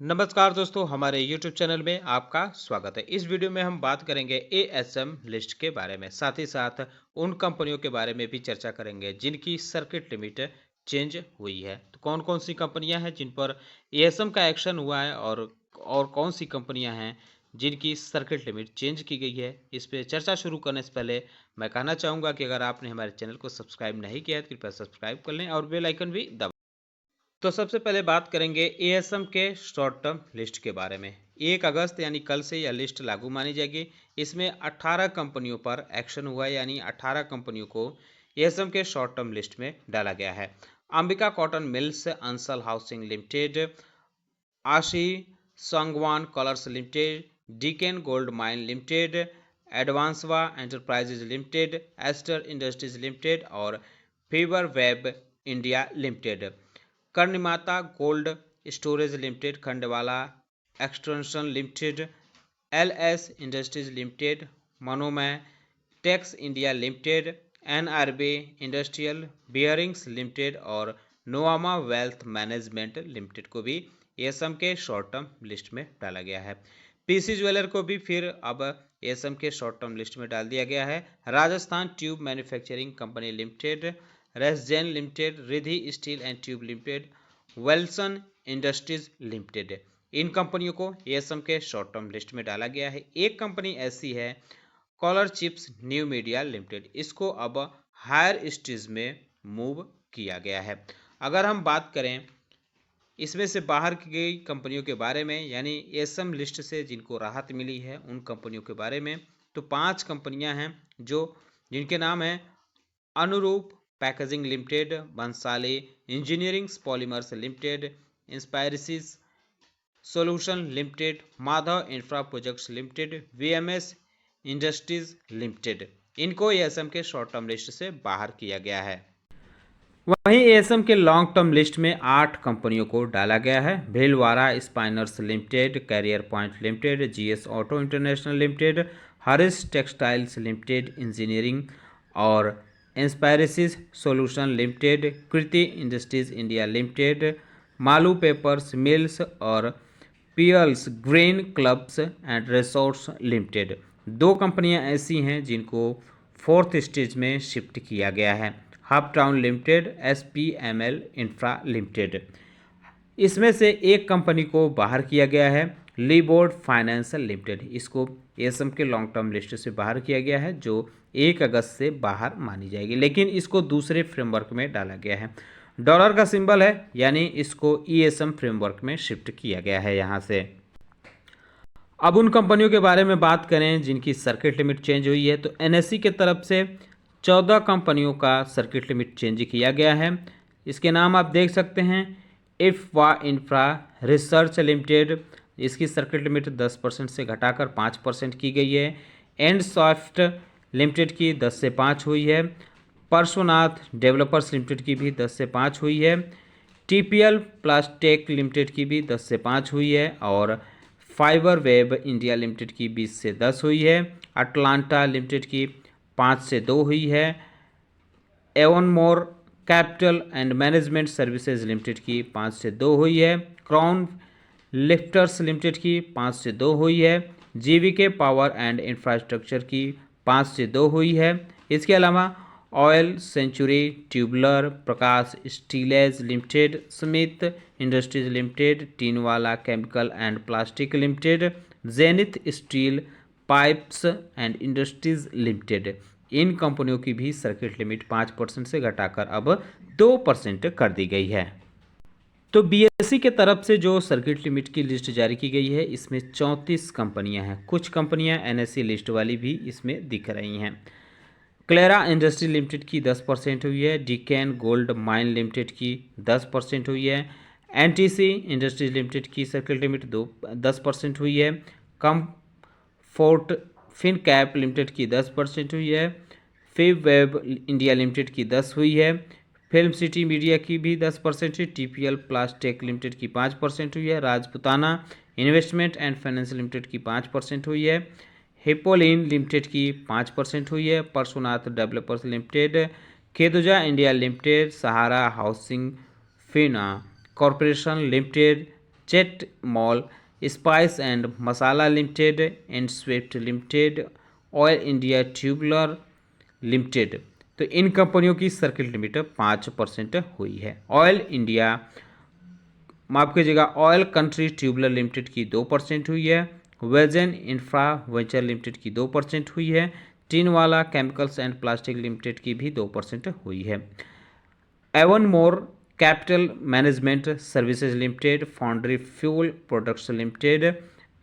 नमस्कार दोस्तों, हमारे YouTube चैनल में आपका स्वागत है। इस वीडियो में हम बात करेंगे एएसएम लिस्ट के बारे में, साथ ही साथ उन कंपनियों के बारे में भी चर्चा करेंगे जिनकी सर्किट लिमिट चेंज हुई है। तो कौन कौन सी कंपनियां हैं जिन पर एएसएम का एक्शन हुआ है और कौन सी कंपनियां हैं जिनकी सर्किट लिमिट चेंज की गई है। इस पे चर्चा शुरू करने से पहले मैं कहना चाहूँगा कि अगर आपने हमारे चैनल को सब्सक्राइब नहीं किया है तो कृपया सब्सक्राइब कर लें और बेल आइकन भी दबाएं। तो सबसे पहले बात करेंगे एएसएम के शॉर्ट टर्म लिस्ट के बारे में। 1 अगस्त यानी कल से यह लिस्ट लागू मानी जाएगी। इसमें 18 कंपनियों पर एक्शन हुआ है, यानी 18 कंपनियों को एएसएम के शॉर्ट टर्म लिस्ट में डाला गया है। Ambika cotton mills, Ansal housing limited, Ashi Sangwan colours limited, Deccan gold mine limited, एडवांसवा enterprises limited, Aster industries limited और fiber web India limited, Karnimata cold storage limited, Khandwala extension limited, LS industries limited, Manomay tex India limited, NRB industrial bearings limited और Nuvama wealth management limited को भी ASM के short term list में डाला गया है। PC jeweller को भी फिर अब एएसएम के शॉर्ट टर्म लिस्ट में डाल दिया गया है। Rajasthan tube manufacturing company limited, Resgen limited, Ridhi steel and tube limited, वेल्सन इंडस्ट्रीज लिमिटेड, इन कंपनियों को एएसएम के शॉर्ट टर्म लिस्ट में डाला गया है। एक कंपनी ऐसी है collar chips new media limited, इसको अब हायर स्टेज में मूव किया गया है। अगर हम बात करें इसमें से बाहर की गई कंपनियों के बारे में, यानी एएसएम लिस्ट से जिनको राहत मिली है उन कंपनियों के बारे में, तो 5 कंपनियां हैं जिनके नाम हैं Anuroop packaging limited, Bansali engineering polymers limited, Inspirisys solution limited, Madhav infra projects limited, VMS industries limited, इनको एएसएम के शॉर्ट टर्म लिस्ट से बाहर किया गया है। वहीं एएसएम के लॉन्ग टर्म लिस्ट में 8 कंपनियों को डाला गया है। Bhilwara spinners limited, career point limited, GS auto international limited, Haris textiles limited engineering और Inspirisys solution limited, Kriti industries India limited, Malu papers mills और pearls green clubs and resorts limited. 2 कंपनियां ऐसी हैं जिनको 4th स्टेज में शिफ्ट किया गया है, hub town limited, SPML infra limited. इसमें से एक कंपनी को बाहर किया गया है, लीबोर्ड फाइनेंशियल लिमिटेड, इसको एएसएम के लॉन्ग टर्म लिस्ट से बाहर किया गया है जो 1 अगस्त से बाहर मानी जाएगी, लेकिन इसको दूसरे फ्रेमवर्क में डाला गया है। डॉलर का सिंबल है, यानी इसको ईएसएम फ्रेमवर्क में शिफ्ट किया गया है यहाँ से। अब उन कंपनियों के बारे में बात करें जिनकी सर्किट लिमिट चेंज हुई है, तो एनएससी के तरफ से 14 कंपनियों का सर्किट लिमिट चेंज किया गया है। इसके नाम आप देख सकते हैं, इफ़वा इंफ्रा रिसर्च लिमिटेड, इसकी सर्किट लिमिट 10% से घटाकर 5% की गई है। एंड सॉफ्ट लिमिटेड की 10 से 5 हुई है। परशुनाथ डेवलपर्स लिमिटेड की भी 10 से 5 हुई है। टीपीएल प्लास्टेक लिमिटेड की भी 10 से 5 हुई है और फाइबर वेब इंडिया लिमिटेड की 20 से 10 हुई है। अटलांटा लिमिटेड की 5 से 2 हुई है। Avonmore capital and management services limited की 5 से 2 हुई है। क्राउन लिफ्टर्स लिमिटेड की 5 से 2 हुई है। जीवीके पावर एंड इंफ्रास्ट्रक्चर की 5 से 2 हुई है। इसके अलावा oil century tubular, Prakash steelage limited, smith industries limited, Tinwala chemical and plastic limited, zenith steel pipes and industries limited, इन कंपनियों की भी सर्किट लिमिट 5% से घटाकर अब 2% कर दी गई है। तो बीएसई के तरफ से जो सर्किट लिमिट की लिस्ट जारी की गई है, इसमें 34 कंपनियां हैं। कुछ कंपनियां एनएससी लिस्ट वाली भी इसमें दिख रही हैं। क्लेरा इंडस्ट्री लिमिटेड की 10% हुई है। डिकेन गोल्ड माइन लिमिटेड की 10% हुई है। एनटीसी इंडस्ट्रीज लिमिटेड की सर्किट लिमिट 10% हुई है। कम्फोर्ट फिनकैप लिमिटेड की 10% हुई है। फेब वेब इंडिया लिमिटेड की 10 हुई है। फिल्म सिटी मीडिया की भी 10% है। टीपीएल प्लास्टेक लिमिटेड की 5% हुई है। Rajputana investment and finance limited की 5% हुई है। हिपोलिन लिमिटेड की 5% हुई है। परशुनाथ डेवलपर्स लिमिटेड, खेदुजा इंडिया लिमिटेड, सहारा हाउसिंग फिना कॉरपोरेशन लिमिटेड, चेट mall, spice and masala limited, and Swift limited, oil India tubular limited. तो इन कंपनियों की सर्किट लिमिट 5% हुई है। ऑयल इंडिया, माफ कीजिएगा, ऑयल कंट्री ट्यूबुलर लिमिटेड की 2% हुई है। वेजन इंफ्रा वेंचर लिमिटेड की 2% हुई है। Tinwala chemicals and plastic limited की भी 2% हुई है। Avonmore capital management services limited, foundry fuel products limited,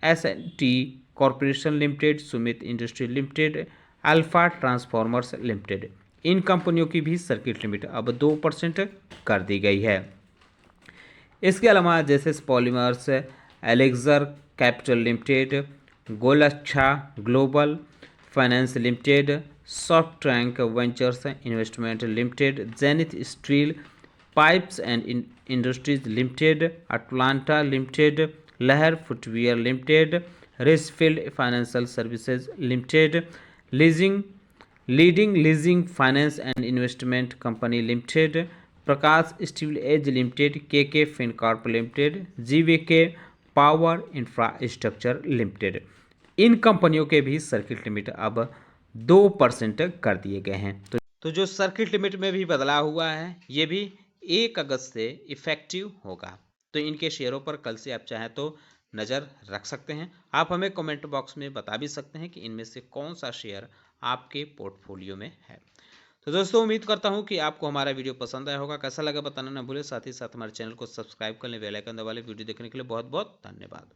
S and T corporation limited, Sumit industry limited, alpha transformers limited, इन कंपनियों की भी सर्किट लिमिट अब 2% कर दी गई है। इसके अलावा जैसे पॉलीमर्स, एलेक्जर capital limited, Golechha global finance limited, soft tank ventures investment limited, zenith steel pipes and industries limited, Atlanta limited, Lahar footwear limited, Richfield financial services limited, leading leasing finance and investment company limited, Prakash steel age limited, K Fincorp limited, GVK power infrastructure limited, इन कंपनियों के भी circuit limit अब 2% कर दिए गए हैं। तो जो सर्किट लिमिट में भी बदलाव हुआ है ये भी 1 अगस्त से इफेक्टिव होगा। तो इनके शेयरों पर कल से आप चाहें तो नज़र रख सकते हैं। आप हमें कमेंट बॉक्स में बता भी सकते हैं कि इनमें से कौन सा शेयर आपके पोर्टफोलियो में है। तो दोस्तों उम्मीद करता हूं कि आपको हमारा वीडियो पसंद आया होगा। कैसा लगा बताना ना भूलें। साथ ही साथ हमारे चैनल को सब्सक्राइब कर लें, बेल आइकन दबा लें। वीडियो देखने के लिए बहुत बहुत धन्यवाद।